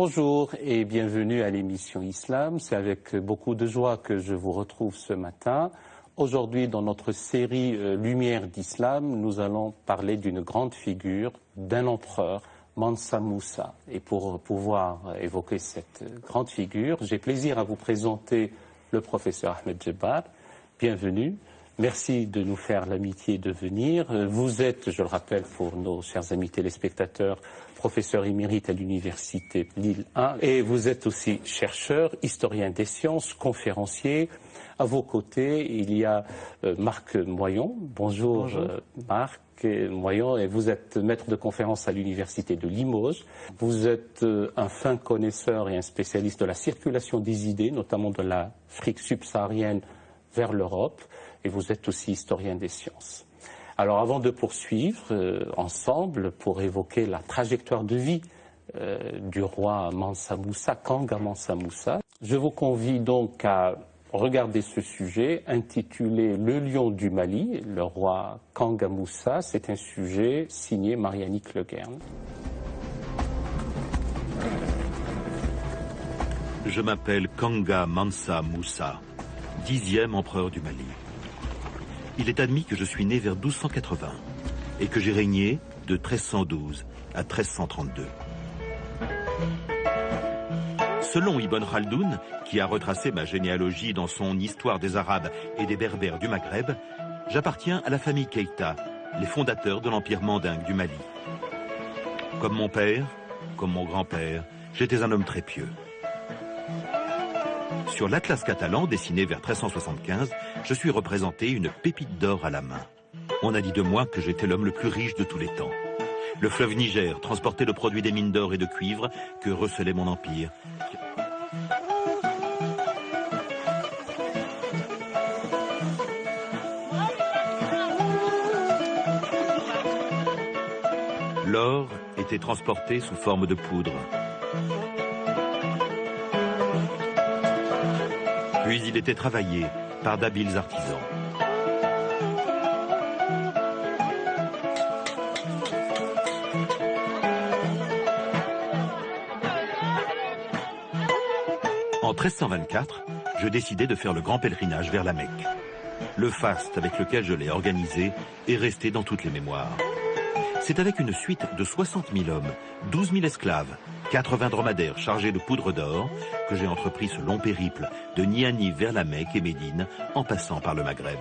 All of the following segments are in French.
Bonjour et bienvenue à l'émission Islam. C'est avec beaucoup de joie que je vous retrouve ce matin. Aujourd'hui, dans notre série Lumière d'Islam, nous allons parler d'une grande figure, d'un empereur, Mansa Moussa. Et pour pouvoir évoquer cette grande figure, j'ai plaisir à vous présenter le professeur Ahmed Djebar. Bienvenue. Merci de nous faire l'amitié de venir. Vous êtes, je le rappelle pour nos chers amis téléspectateurs, professeur émérite à l'université Lille 1 et vous êtes aussi chercheur, historien des sciences, conférencier. À vos côtés, il y a Marc Moyon. Bonjour, Marc Moyon, et vous êtes maître de conférence à l'université de Limoges. Vous êtes un fin connaisseur et un spécialiste de la circulation des idées, notamment de l'Afrique subsaharienne vers l'Europe, et vous êtes aussi historien des sciences. Alors avant de poursuivre ensemble pour évoquer la trajectoire de vie du roi Mansa Moussa, Kanga Mansa Moussa, je vous convie donc à regarder ce sujet intitulé Le lion du Mali, le roi Kanga Moussa. C'est un sujet signé Mariannick Leguerne. Je m'appelle Kanga Mansa Moussa, 10e empereur du Mali. Il est admis que je suis né vers 1280 et que j'ai régné de 1312 à 1332. Selon Ibn Khaldoun, qui a retracé ma généalogie dans son Histoire des Arabes et des Berbères du Maghreb, j'appartiens à la famille Keïta, les fondateurs de l'empire mandingue du Mali. Comme mon père, comme mon grand-père, j'étais un homme très pieux. Sur l'Atlas catalan, dessiné vers 1375, je suis représenté une pépite d'or à la main. On a dit de moi que j'étais l'homme le plus riche de tous les temps. Le fleuve Niger transportait le produit des mines d'or et de cuivre que recelait mon empire. L'or était transporté sous forme de poudre. Puis il était travaillé par d'habiles artisans. En 1324, je décidai de faire le grand pèlerinage vers la Mecque. Le faste avec lequel je l'ai organisé est resté dans toutes les mémoires. C'est avec une suite de 60 000 hommes, 12 000 esclaves, 80 dromadaires chargés de poudre d'or que j'ai entrepris ce long périple de Niani vers la Mecque et Médine en passant par le Maghreb.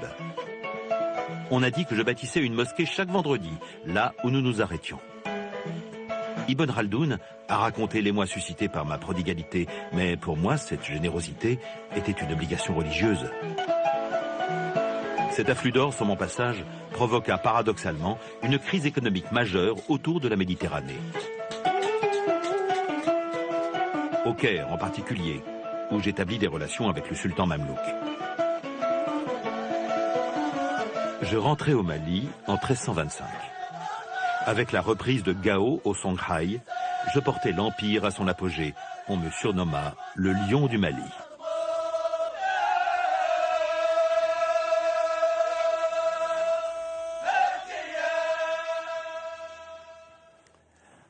On a dit que je bâtissais une mosquée chaque vendredi, là où nous nous arrêtions. Ibn Khaldoun a raconté l'émoi suscité par ma prodigalité, mais pour moi, cette générosité était une obligation religieuse. Cet afflux d'or sur mon passage provoqua paradoxalement une crise économique majeure autour de la Méditerranée. Au Caire en particulier, où j'établis des relations avec le sultan mamelouk. Je rentrai au Mali en 1325. Avec la reprise de Gao au Songhai, je portais l'empire à son apogée. On me surnomma le lion du Mali.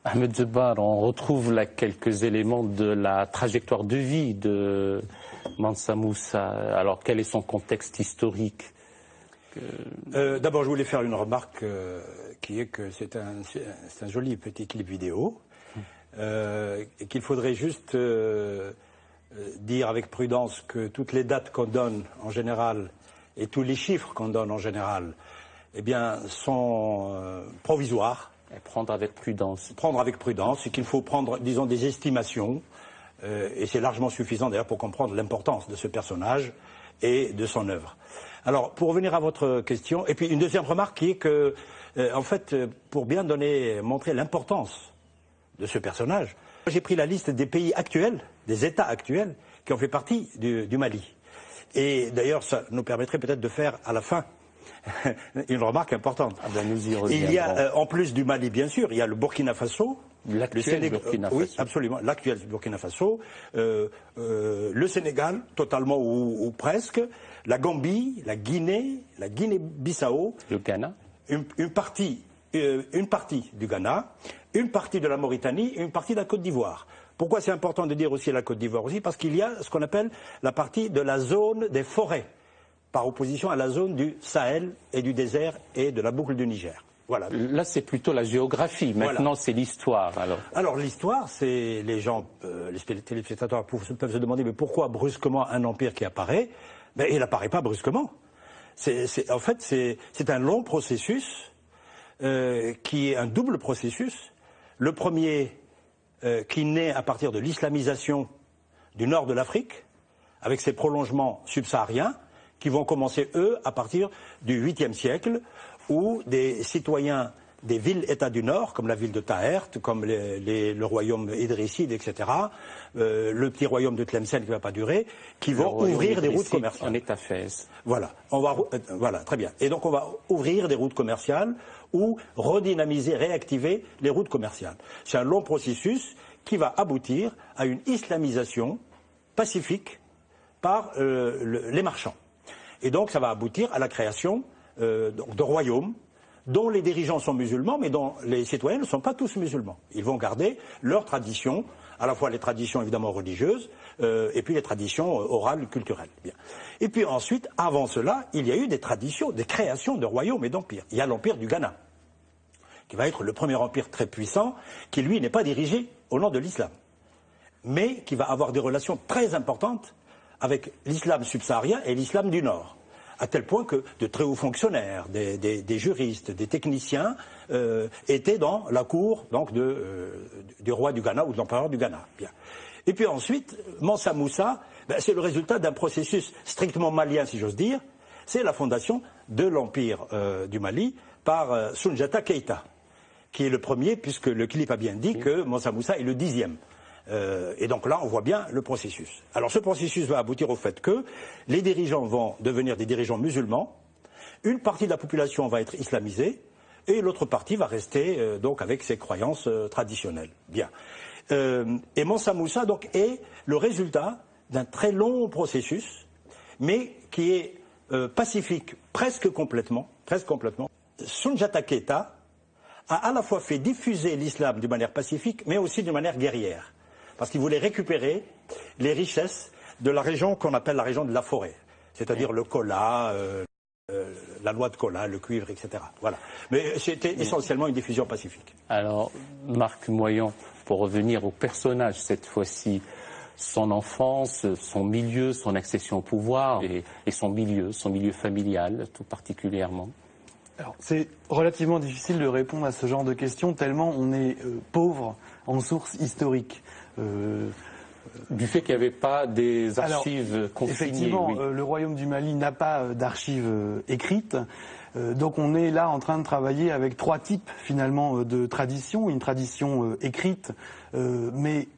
Ahmed Djebar, on retrouve là quelques éléments de la trajectoire de vie de Mansa Moussa. Alors, quel est son contexte historique? D'abord, je voulais faire une remarque qui est que c'est un joli petit clip vidéo et qu'il faudrait juste dire avec prudence que toutes les dates qu'on donne en général et tous les chiffres qu'on donne en général, eh bien, sont provisoires. Et prendre avec prudence. Prendre avec prudence, et qu'il faut prendre, disons, des estimations, et c'est largement suffisant d'ailleurs pour comprendre l'importance de ce personnage et de son œuvre. Alors, pour revenir à votre question, et puis une deuxième remarque qui est que, en fait, pour bien montrer l'importance de ce personnage, j'ai pris la liste des pays actuels, des États actuels, qui ont fait partie du Mali. Et d'ailleurs, ça nous permettrait peut-être de faire à la fin une remarque importante. Ah ben nous y reviendrons. Il y a, en plus du Mali, bien sûr, il y a le Burkina Faso. L'actuel Burkina Faso. Oui, absolument, l'actuel Burkina Faso. Le Sénégal, totalement ou presque. La Gambie, la Guinée-Bissau. Le Ghana. Une partie du Ghana, une partie de la Mauritanie et une partie de la Côte d'Ivoire. Pourquoi c'est important de dire aussi la Côte d'Ivoire aussi? Parce qu'il y a ce qu'on appelle la partie de la zone des forêts, par opposition à la zone du Sahel et du désert et de la boucle du Niger. Voilà. Là, c'est plutôt la géographie. Maintenant, voilà. C'est l'histoire. Alors l'histoire, c'est les gens, les téléspectateurs peuvent se demander mais pourquoi brusquement un empire qui apparaît? Ben, il n'apparaît pas brusquement. En fait, c'est un long processus qui est un double processus. Le premier qui naît à partir de l'islamisation du nord de l'Afrique, avec ses prolongements subsahariens, qui vont commencer, eux, à partir du 8e siècle, où des citoyens des villes-États du Nord, comme la ville de Taert, comme le royaume idrisside, etc., le petit royaume de Tlemcen qui ne va pas durer, qui vont ouvrir des routes commerciales. En État Fès. Voilà, voilà, très bien. Et donc on va ouvrir des routes commerciales ou redynamiser, réactiver les routes commerciales. C'est un long processus qui va aboutir à une islamisation pacifique par les marchands. Et donc ça va aboutir à la création de royaumes dont les dirigeants sont musulmans, mais dont les citoyens ne sont pas tous musulmans. Ils vont garder leurs traditions, à la fois les traditions évidemment religieuses, et puis les traditions orales, culturelles. Bien. Et puis ensuite, avant cela, il y a eu des traditions, des créations de royaumes et d'empires. Il y a l'empire du Ghana, qui va être le premier empire très puissant, qui lui n'est pas dirigé au nom de l'islam, mais qui va avoir des relations très importantes avec l'islam subsaharien et l'islam du Nord. À tel point que de très hauts fonctionnaires, des juristes, des techniciens étaient dans la cour donc, du roi du Ghana ou de l'empereur du Ghana. Bien. Et puis ensuite, Mansa Moussa, c'est le résultat d'un processus strictement malien, si j'ose dire. C'est la fondation de l'empire du Mali par Soundiata Keïta, qui est le premier, puisque le clip a bien dit que Mansa Moussa est le 10e. Et donc là, on voit bien le processus. Alors ce processus va aboutir au fait que les dirigeants vont devenir des dirigeants musulmans, une partie de la population va être islamisée, et l'autre partie va rester donc avec ses croyances traditionnelles. Bien. Et Mansa Moussa donc est le résultat d'un très long processus, mais qui est pacifique presque complètement. Soundiata Keïta a à la fois fait diffuser l'islam d'une manière pacifique, mais aussi d'une manière guerrière. Parce qu'il voulait récupérer les richesses de la région qu'on appelle la région de la forêt, c'est-à-dire le kola, la noix de kola, le cuivre, etc. Voilà. Mais c'était essentiellement une diffusion pacifique. Alors, Marc Moyon, pour revenir au personnage cette fois-ci, son enfance, son milieu, son accession au pouvoir et son milieu familial tout particulièrement. Alors, c'est relativement difficile de répondre à ce genre de questions tellement on est pauvre en sources historiques. Du fait qu'il n'y avait pas des archives consignées. Effectivement, le royaume du Mali n'a pas d'archives écrites. Donc on est là en train de travailler avec trois types finalement de traditions. Une tradition écrite, mais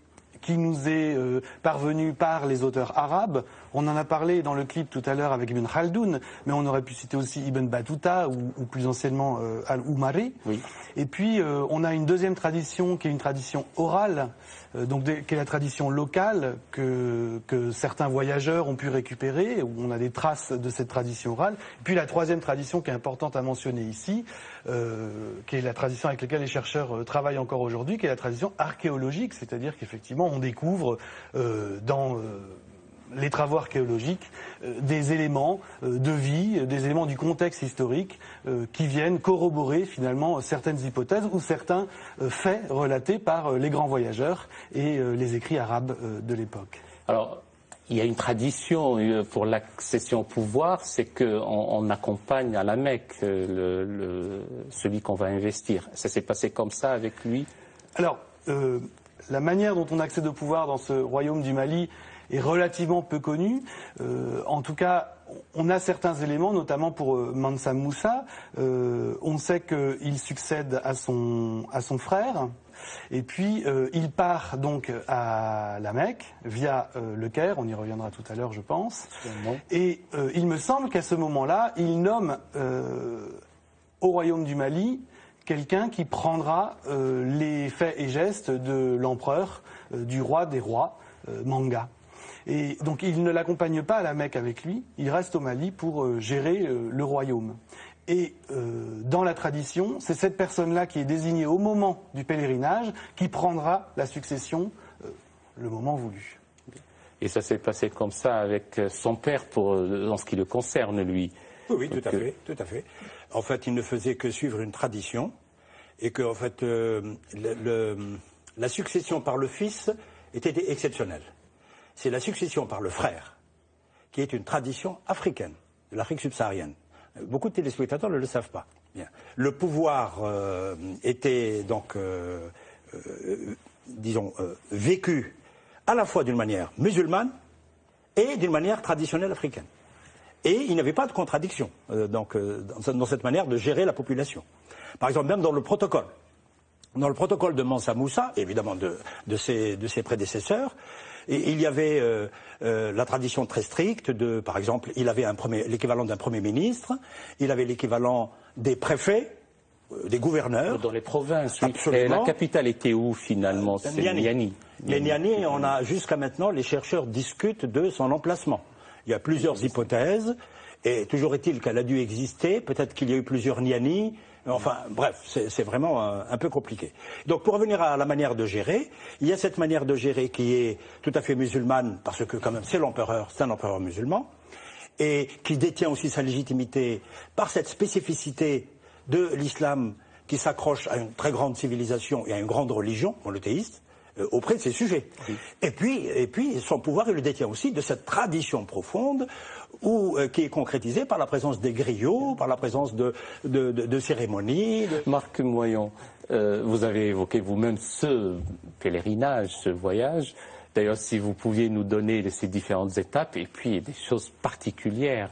qui nous est parvenue par les auteurs arabes. On en a parlé dans le clip tout à l'heure avec Ibn Khaldoun, mais on aurait pu citer aussi Ibn Battuta ou plus anciennement Al-Umari. Oui. Et puis on a une deuxième tradition qui est une tradition orale, qui est la tradition locale que certains voyageurs ont pu récupérer, où on a des traces de cette tradition orale. Et puis la troisième tradition qui est importante à mentionner ici, qui est la tradition avec laquelle les chercheurs travaillent encore aujourd'hui, qui est la tradition archéologique, c'est-à-dire qu'effectivement on découvre dans les travaux archéologiques des éléments de vie, des éléments du contexte historique qui viennent corroborer finalement certaines hypothèses ou certains faits relatés par les grands voyageurs et les écrits arabes de l'époque. Alors, il y a une tradition pour l'accession au pouvoir, c'est qu'on accompagne à la Mecque celui qu'on va investir. Ça s'est passé comme ça avec lui? Alors, la manière dont on accède au pouvoir dans ce royaume du Mali est relativement peu connue. En tout cas, on a certains éléments, notamment pour Mansa Moussa. On sait qu'il succède à son frère. Et puis, il part donc à la Mecque, via le Caire, on y reviendra tout à l'heure, je pense. Et il me semble qu'à ce moment-là, il nomme au royaume du Mali quelqu'un qui prendra les faits et gestes de l'empereur, du roi des rois, Manga. Et donc il ne l'accompagne pas à la Mecque avec lui, il reste au Mali pour gérer le royaume. Et dans la tradition, c'est cette personne-là qui est désignée au moment du pèlerinage qui prendra la succession le moment voulu. Et ça s'est passé comme ça avec son père en ce qui le concerne, lui. Oui, tout à fait. En fait, il ne faisait que suivre une tradition et que, en fait, la succession par le fils était exceptionnelle. C'est la succession par le frère qui est une tradition africaine, de l'Afrique subsaharienne. Beaucoup de téléspectateurs ne le savent pas. Bien. Le pouvoir était donc, vécu à la fois d'une manière musulmane et d'une manière traditionnelle africaine. Et il n'y avait pas de contradiction dans cette manière de gérer la population. Par exemple, même dans le protocole de Mansa Moussa, évidemment de ses prédécesseurs, il y avait la tradition très stricte par exemple, il avait l'équivalent d'un premier ministre, il avait l'équivalent des préfets, des gouverneurs. Dans les provinces, oui. Absolument. Et la capitale était où finalement? C'est Niani. Mais Niani, on a jusqu'à maintenant, les chercheurs discutent de son emplacement. Il y a plusieurs hypothèses, et toujours est-il qu'elle a dû exister, peut-être qu'il y a eu plusieurs Niani, enfin bref, c'est vraiment un peu compliqué. Donc pour revenir à la manière de gérer, il y a cette manière de gérer qui est tout à fait musulmane, parce que quand même c'est un empereur musulman, et qui détient aussi sa légitimité par cette spécificité de l'islam qui s'accroche à une très grande civilisation et à une grande religion monothéiste, auprès de ses sujets. Oui. Et puis, son pouvoir, il le détient aussi de cette tradition profonde qui est concrétisée par la présence des griots, par la présence de cérémonies. Marc Moyon, vous avez évoqué vous-même ce pèlerinage, ce voyage. D'ailleurs, si vous pouviez nous donner ces différentes étapes et puis des choses particulières,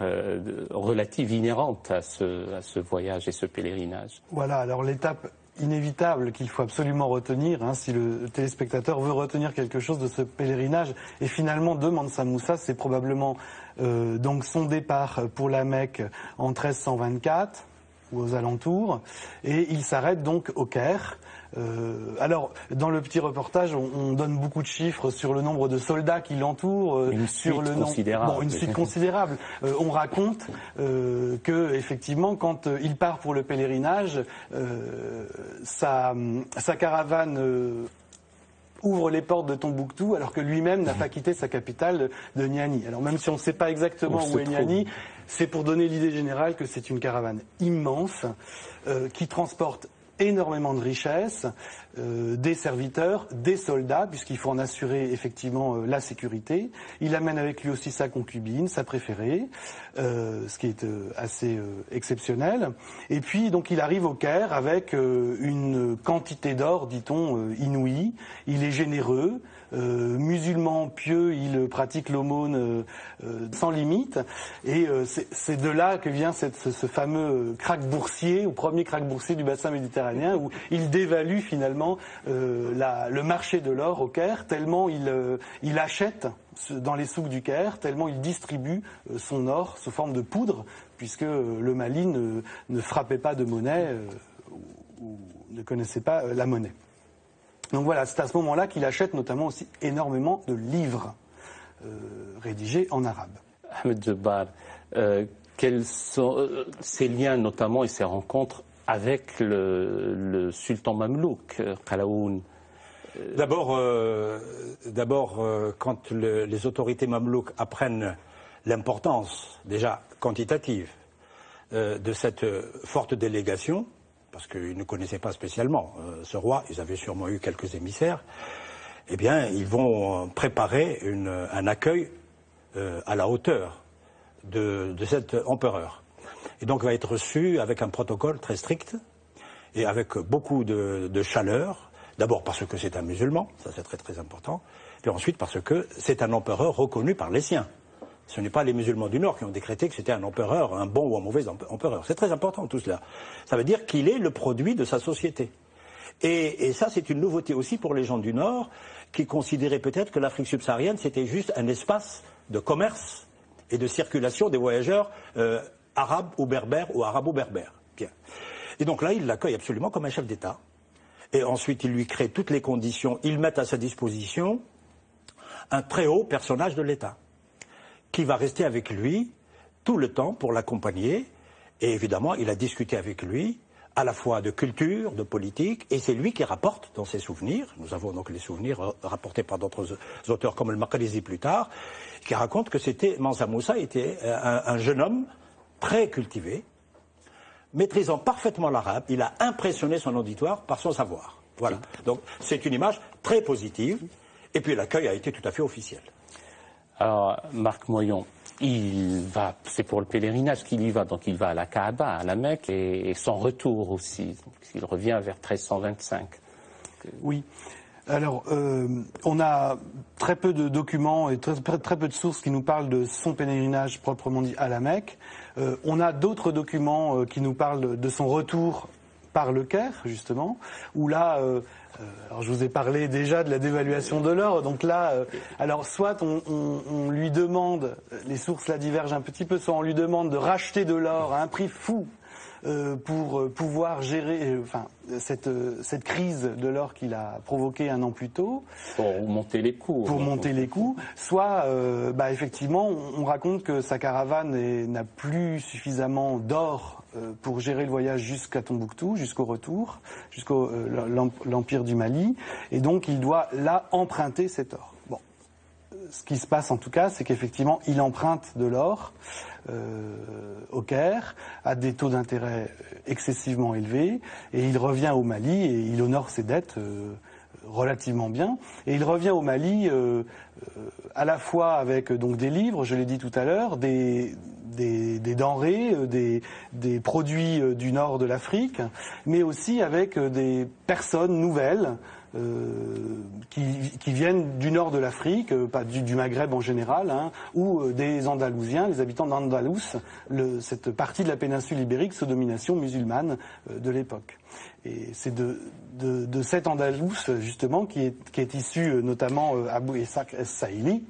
relatives, inhérentes à ce voyage et ce pèlerinage. Voilà, alors l'étape inévitable qu'il faut absolument retenir, si le téléspectateur veut retenir quelque chose de ce pèlerinage, et finalement de Mansa Moussa, c'est probablement donc son départ pour la Mecque en 1324 ou aux alentours, et il s'arrête donc au Caire. Alors, dans le petit reportage, on donne beaucoup de chiffres sur le nombre de soldats qui l'entourent, sur le considérable. Bon, une suite considérable. On raconte que, effectivement, quand il part pour le pèlerinage, sa caravane ouvre les portes de Tombouctou, alors que lui-même n'a pas quitté sa capitale de Niani. Alors même si on ne sait pas exactement où est Niani, c'est pour donner l'idée générale que c'est une caravane immense qui transporte énormément de richesses, des serviteurs, des soldats, puisqu'il faut en assurer effectivement la sécurité. Il amène avec lui aussi sa concubine, sa préférée, ce qui est assez exceptionnel. Et puis donc il arrive au Caire avec une quantité d'or, dit-on, inouïe. Il est généreux. Musulman pieux, il pratique l'aumône sans limite, et c'est de là que vient ce fameux krach boursier, ou premier krach boursier du bassin méditerranéen, où il dévalue finalement le marché de l'or au Caire, tellement il achète dans les souks du Caire, tellement il distribue son or sous forme de poudre, puisque le Mali ne frappait pas de monnaie ou ne connaissait pas la monnaie. Donc voilà, c'est à ce moment-là qu'il achète notamment aussi énormément de livres rédigés en arabe. Ahmed Djebar, quels sont ces liens notamment et ces rencontres avec le sultan mamelouk, Qalaoun? D'abord, quand les autorités mamelouks apprennent l'importance, déjà quantitative, de cette forte délégation, parce qu'ils ne connaissaient pas spécialement ce roi, ils avaient sûrement eu quelques émissaires, eh bien, ils vont préparer un accueil à la hauteur de cet empereur. Et donc, il va être reçu avec un protocole très strict et avec beaucoup de chaleur. D'abord parce que c'est un musulman, ça c'est très très important, et ensuite parce que c'est un empereur reconnu par les siens. Ce n'est pas les musulmans du Nord qui ont décrété que c'était un empereur, un bon ou un mauvais empereur. C'est très important tout cela. Ça veut dire qu'il est le produit de sa société. Et ça, c'est une nouveauté aussi pour les gens du Nord, qui considéraient peut-être que l'Afrique subsaharienne, c'était juste un espace de commerce et de circulation des voyageurs arabes ou berbères ou arabo-berbères. Bien. Et donc là, ils l'accueillent absolument comme un chef d'État. Et ensuite, ils lui créent toutes les conditions. Ils mettent à sa disposition un très haut personnage de l'État, qui va rester avec lui tout le temps pour l'accompagner. Et évidemment, il a discuté avec lui à la fois de culture, de politique, et c'est lui qui rapporte dans ses souvenirs, nous avons donc les souvenirs rapportés par d'autres auteurs comme le Maqrizi plus tard, qui raconte que Mansa Moussa était un jeune homme très cultivé, maîtrisant parfaitement l'arabe. Il a impressionné son auditoire par son savoir. Voilà. Donc c'est une image très positive, et puis l'accueil a été tout à fait officiel. Alors, Marc Moyon, c'est pour le pèlerinage qu'il y va, donc il va à la Kaaba, à la Mecque, et son retour aussi. Donc, il revient vers 1325. Oui. Alors, on a très peu de documents et très peu de sources qui nous parlent de son pèlerinage proprement dit à la Mecque. On a d'autres documents qui nous parlent de son retour par le Caire, justement, où là... alors je vous ai parlé déjà de la dévaluation de l'or, donc là, alors soit on lui demande, les sources là divergent un petit peu, soit on lui demande de racheter de l'or à un prix fou pour pouvoir gérer cette crise de l'or qu'il a provoquée un an plus tôt. Pour monter les coûts. Pour monter les coûts. Soit, effectivement, on raconte que sa caravane n'a plus suffisamment d'or pour gérer le voyage jusqu'à Tombouctou, jusqu'au retour, jusqu'au l'Empire du Mali, et donc il doit là emprunter cet or. Bon, ce qui se passe en tout cas, c'est qu'effectivement il emprunte de l'or au Caire à des taux d'intérêt excessivement élevés, et il revient au Mali et il honore ses dettes relativement bien, et il revient au Mali à la fois avec donc des livres, je l'ai dit tout à l'heure, des denrées, des produits du nord de l'Afrique, mais aussi avec des personnes nouvelles qui viennent du nord de l'Afrique, pas du Maghreb en général, ou des Andalousiens, les habitants d'Andalous, cette partie de la péninsule ibérique sous domination musulmane de l'époque. Et c'est de cet Andalous, justement, qui est issu notamment Abou Ishaq Es-Saïli,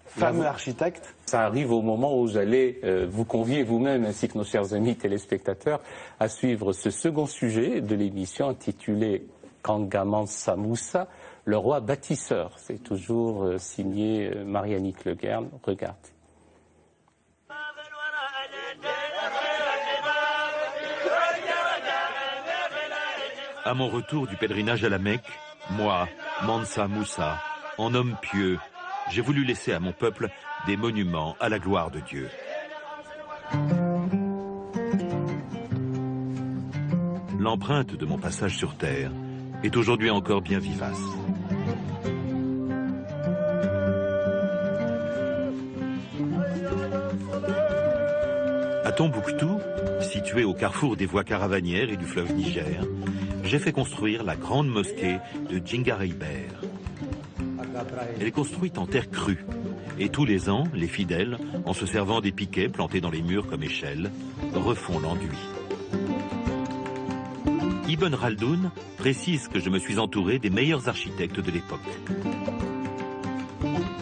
fameux architecte. Ça arrive au moment où vous allez vous convier vous-même, ainsi que nos chers amis téléspectateurs, à suivre ce second sujet de l'émission intitulé Kanga Mansa Moussa, le roi bâtisseur. C'est toujours signé Marie-Annick Le Guern. Regarde. À mon retour du pèlerinage à la Mecque, moi, Mansa Moussa, en homme pieux, j'ai voulu laisser à mon peuple des monuments à la gloire de Dieu. L'empreinte de mon passage sur terre est aujourd'hui encore bien vivace. À Tombouctou, situé au carrefour des voies caravanières et du fleuve Niger, j'ai fait construire la grande mosquée de Djingareyber. Elle est construite en terre crue, et tous les ans, les fidèles, en se servant des piquets plantés dans les murs comme échelles, refont l'enduit. Ibn Khaldoun précise que je me suis entouré des meilleurs architectes de l'époque.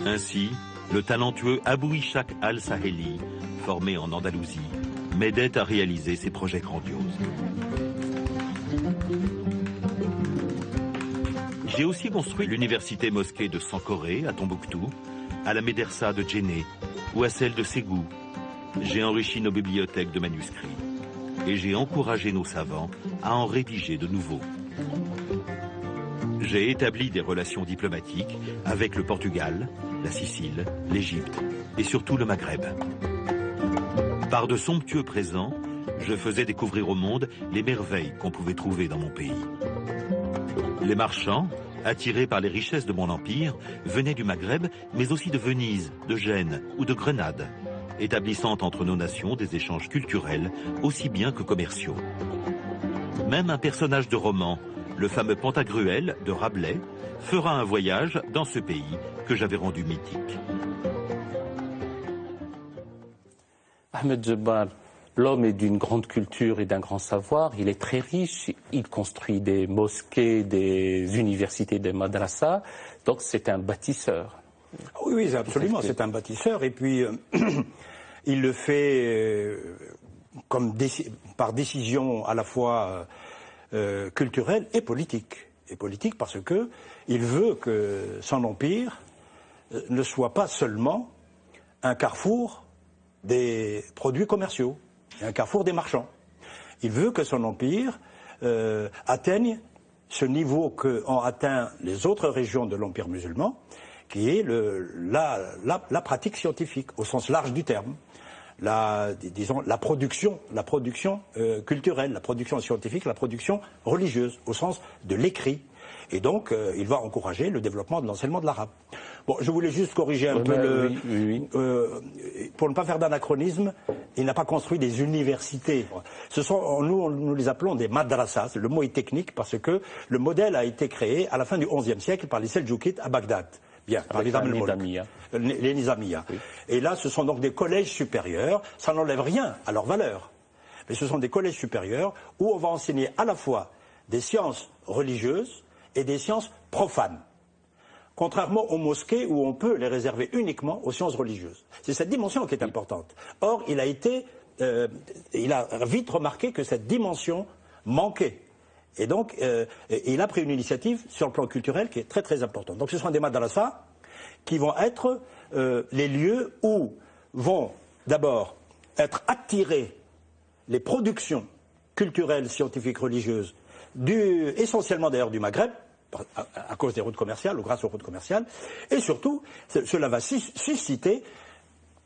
Ainsi, le talentueux Abou Ishaq al-Saheli, formé en Andalousie, m'aidait à réaliser ces projets grandioses. J'ai aussi construit l'université mosquée de Sankoré à Tombouctou, à la médersa de Djenné ou à celle de Ségou. J'ai enrichi nos bibliothèques de manuscrits et j'ai encouragé nos savants à en rédiger de nouveaux. J'ai établi des relations diplomatiques avec le Portugal, la Sicile, l'Égypte et surtout le Maghreb. Par de somptueux présents, je faisais découvrir au monde les merveilles qu'on pouvait trouver dans mon pays. Les marchands, attirés par les richesses de mon empire, venaient du Maghreb, mais aussi de Venise, de Gênes ou de Grenade, établissant entre nos nations des échanges culturels aussi bien que commerciaux. Même un personnage de roman, le fameux Pantagruel de Rabelais, fera un voyage dans ce pays que j'avais rendu mythique. Ahmed Djebbal, l'homme est d'une grande culture et d'un grand savoir, il est très riche, il construit des mosquées, des universités, des madrasas, donc c'est un bâtisseur. Oui, absolument, c'est un bâtisseur, et puis il le fait par décision à la fois culturelle et politique. Et politique parce que il veut que son empire ne soit pas seulement un carrefour des produits commerciaux, un carrefour des marchands. Il veut que son empire atteigne ce niveau qu'ont atteint les autres régions de l'empire musulman, qui est la pratique scientifique, au sens large du terme. La production culturelle, la production scientifique, la production religieuse, au sens de l'écrit. Et donc, il va encourager le développement de l'enseignement de l'arabe. Bon, je voulais juste corriger un peu pour ne pas faire d'anachronisme, il n'a pas construit des universités. Nous les appelons des madrasas. Le mot est technique parce que le modèle a été créé à la fin du XIe siècle par les Seldjoukides à Bagdad. Bien, par les Nizamiya. Oui. Et là, ce sont donc des collèges supérieurs. Ça n'enlève rien à leur valeur. Mais ce sont des collèges supérieurs où on va enseigner à la fois des sciences religieuses et des sciences profanes. Contrairement aux mosquées où on peut les réserver uniquement aux sciences religieuses. C'est cette dimension qui est importante. Or, il a vite remarqué que cette dimension manquait. Et donc, il a pris une initiative sur le plan culturel qui est très très importante. Donc ce sont des madrasas qui vont être les lieux où vont d'abord être attirées les productions culturelles, scientifiques, religieuses, essentiellement d'ailleurs du Maghreb, à cause des routes commerciales ou grâce aux routes commerciales, et surtout, cela va susciter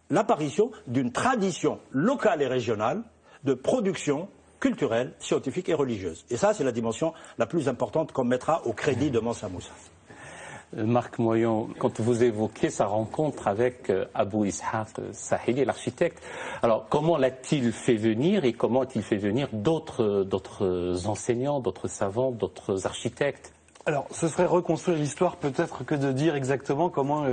l'apparition d'une tradition locale et régionale de production culturelle, scientifique et religieuse. Et ça, c'est la dimension la plus importante qu'on mettra au crédit de Mansa Moussa. Marc Moyon, quand vous évoquez sa rencontre avec Abou Ishaq Sahili, l'architecte, alors comment l'a-t-il fait venir et comment a-t-il fait venir d'autres enseignants, d'autres savants, d'autres architectes? Alors, ce serait reconstruire l'histoire peut-être que de dire exactement comment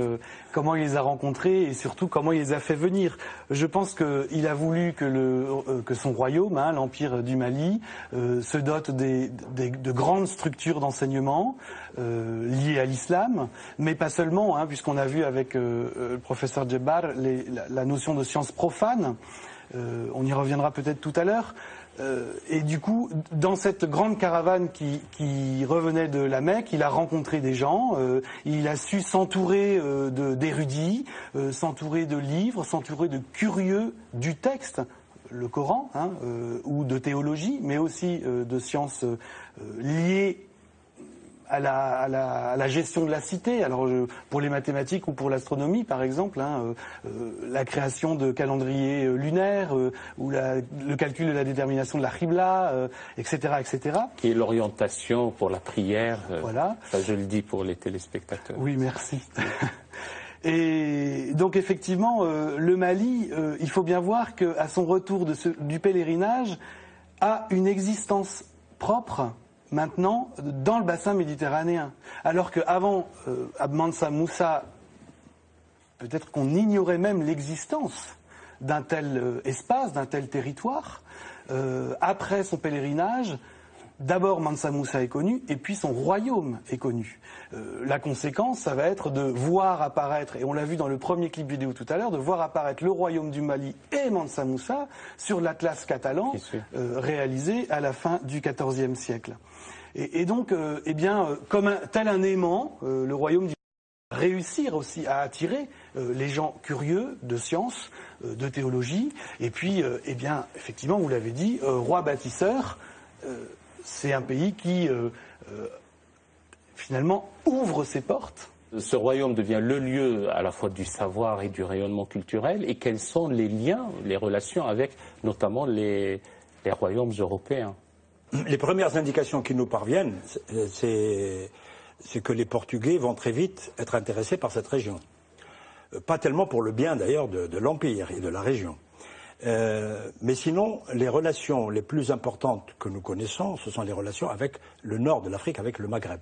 il les a rencontrés et surtout comment il les a fait venir. Je pense qu'il a voulu que son royaume, l'Empire du Mali, se dote de grandes structures d'enseignement liées à l'islam, mais pas seulement, puisqu'on a vu avec le professeur Djebbar la notion de science profane. On y reviendra peut-être tout à l'heure. Et du coup, dans cette grande caravane qui revenait de la Mecque, il a rencontré des gens, il a su s'entourer d'érudits, s'entourer de livres, s'entourer de curieux du texte, le Coran, ou de théologie, mais aussi de sciences liées à la gestion de la cité. Alors pour les mathématiques ou pour l'astronomie par exemple, la création de calendriers lunaires ou le calcul de la détermination de la Qibla, etc., etc. Qui est l'orientation pour la prière. Voilà. Ça, je le dis pour les téléspectateurs. Oui, merci. Et donc effectivement, le Mali, il faut bien voir qu'à son retour du pèlerinage, a une existence propre maintenant dans le bassin méditerranéen. Alors qu'avant Mansa Moussa, peut-être qu'on ignorait même l'existence d'un tel espace, d'un tel territoire. Après son pèlerinage, d'abord Mansa Moussa est connu et puis son royaume est connu. La conséquence, ça va être de voir apparaître, et on l'a vu dans le premier clip vidéo tout à l'heure, de voir apparaître le royaume du Mali et Mansa Moussa sur l'Atlas catalan réalisé à la fin du XIVe siècle. Et donc, comme tel un aimant, le royaume du Mali va réussir aussi à attirer les gens curieux de sciences, de théologie, et puis, effectivement, vous l'avez dit, roi bâtisseur, c'est un pays qui finalement ouvre ses portes. Ce royaume devient le lieu à la fois du savoir et du rayonnement culturel. Et quels sont les liens, les relations avec notamment les royaumes européens? Les premières indications qui nous parviennent, c'est que les Portugais vont très vite être intéressés par cette région. Pas tellement pour le bien d'ailleurs de l'Empire et de la région. Mais sinon, les relations les plus importantes que nous connaissons, ce sont les relations avec le nord de l'Afrique, avec le Maghreb.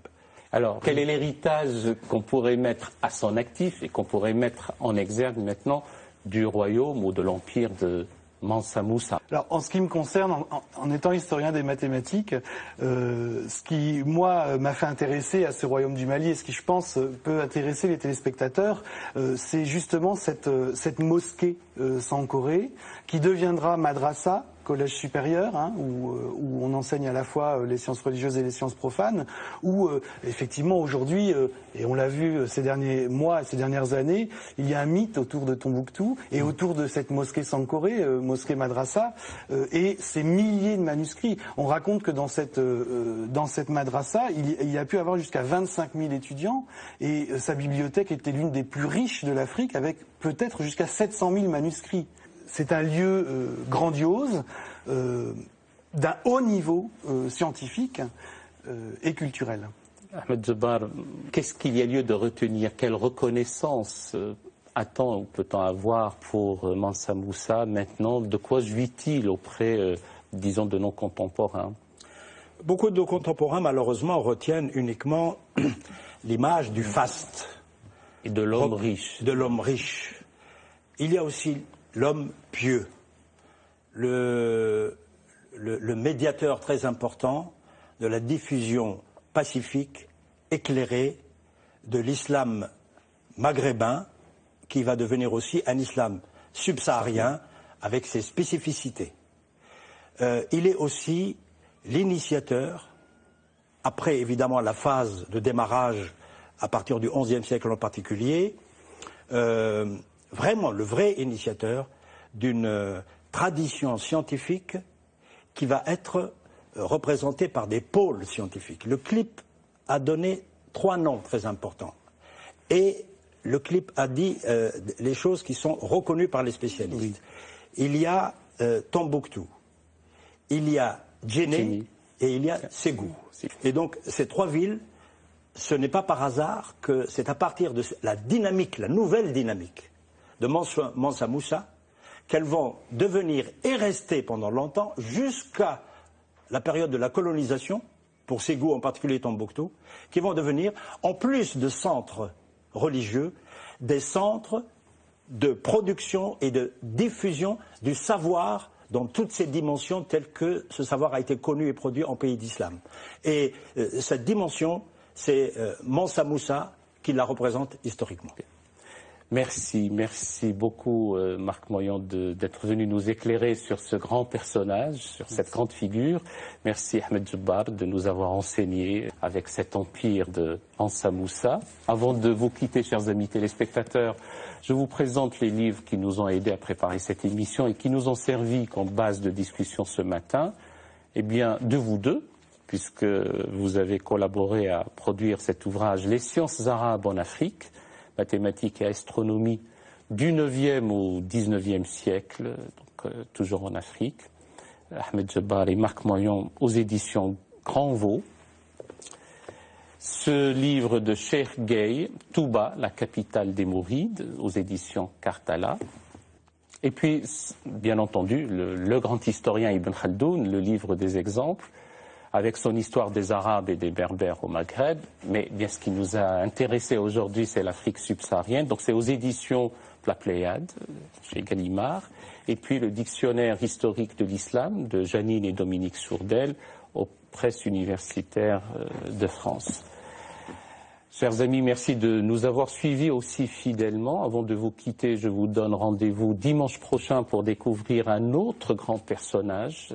Alors, quel est l'héritage qu'on pourrait mettre à son actif et qu'on pourrait mettre en exergue maintenant du royaume ou de l'empire de Mansa Moussa? Alors, en ce qui me concerne, en étant historien des mathématiques, ce qui, moi, m'a fait intéresser à ce royaume du Mali et ce qui, je pense, peut intéresser les téléspectateurs, c'est justement cette mosquée Sankoré qui deviendra madrasa collège supérieur, hein, où on enseigne à la fois les sciences religieuses et les sciences profanes, où effectivement aujourd'hui, et on l'a vu ces derniers mois, ces dernières années, il y a un mythe autour de Tombouctou et autour de cette mosquée Sankoré, mosquée madrasa, et ces milliers de manuscrits. On raconte que dans cette madrasa, il y a pu avoir jusqu'à 25 000 étudiants, et sa bibliothèque était l'une des plus riches de l'Afrique, avec peut-être jusqu'à 700 000 manuscrits. C'est un lieu grandiose, d'un haut niveau scientifique et culturel. Ahmed Jabbar, qu'est-ce qu'il y a lieu de retenir? Quelle reconnaissance attend ou peut-on avoir pour Mansa Moussa maintenant? De quoi jouit-il auprès, disons, de nos contemporains? Beaucoup de nos contemporains, malheureusement, retiennent uniquement l'image du faste. Et de l'homme riche. De l'homme riche. Il y a aussi l'homme pieux, le médiateur très important de la diffusion pacifique, éclairée de l'islam maghrébin, qui va devenir aussi un islam subsaharien avec ses spécificités. Il est aussi l'initiateur, après évidemment la phase de démarrage à partir du XIe siècle en particulier, vraiment le vrai initiateur d'une tradition scientifique qui va être représentée par des pôles scientifiques. Le CLIP a donné 3 noms très importants. Et le CLIP a dit les choses qui sont reconnues par les spécialistes. Oui. Il y a Tombouctou, il y a Djenné et il y a Ségou. Et donc ces 3 villes, ce n'est pas par hasard que c'est à partir de la dynamique, la nouvelle dynamique de Mansa Moussa, qu'elles vont devenir et rester pendant longtemps jusqu'à la période de la colonisation, pour Ségou en particulier Tombouctou, qui vont devenir, en plus de centres religieux, des centres de production et de diffusion du savoir dans toutes ses dimensions telles que ce savoir a été connu et produit en pays d'islam. Et cette dimension, c'est Mansa Moussa qui la représente historiquement. Merci beaucoup Marc Moyon d'être venu nous éclairer sur ce grand personnage, sur cette grande figure. Merci Ahmed Jabbar de nous avoir enseigné avec cet empire de Mansa Moussa. Avant de vous quitter, chers amis téléspectateurs, je vous présente les livres qui nous ont aidés à préparer cette émission et qui nous ont servi comme base de discussion ce matin. Eh bien, de vous deux, puisque vous avez collaboré à produire cet ouvrage « Les sciences arabes en Afrique », mathématiques et astronomie du 9e au 19e siècle, donc toujours en Afrique. Ahmed Jabbar et Marc Moyon aux éditions Grand Vaux. Ce livre de Cheikh Gueye, Touba, la capitale des Mourides, aux éditions Karthala. Et puis, bien entendu, le grand historien Ibn Khaldoun, le livre des exemples, avec son histoire des Arabes et des Berbères au Maghreb. Mais bien ce qui nous a intéressé aujourd'hui, c'est l'Afrique subsaharienne. Donc c'est aux éditions La Pléiade, chez Gallimard. Et puis le dictionnaire historique de l'islam de Janine et Dominique Sourdel aux presses universitaires de France. Chers amis, merci de nous avoir suivis aussi fidèlement. Avant de vous quitter, je vous donne rendez-vous dimanche prochain pour découvrir un autre grand personnage.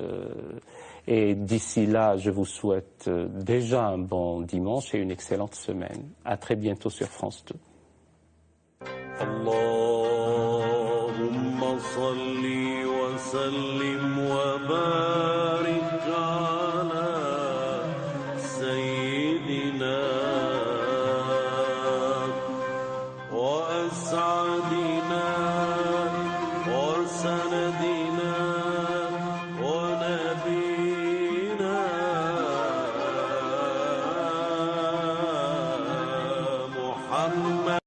Et d'ici là, je vous souhaite déjà un bon dimanche et une excellente semaine. À très bientôt sur France 2. Allahumma salli wa sallim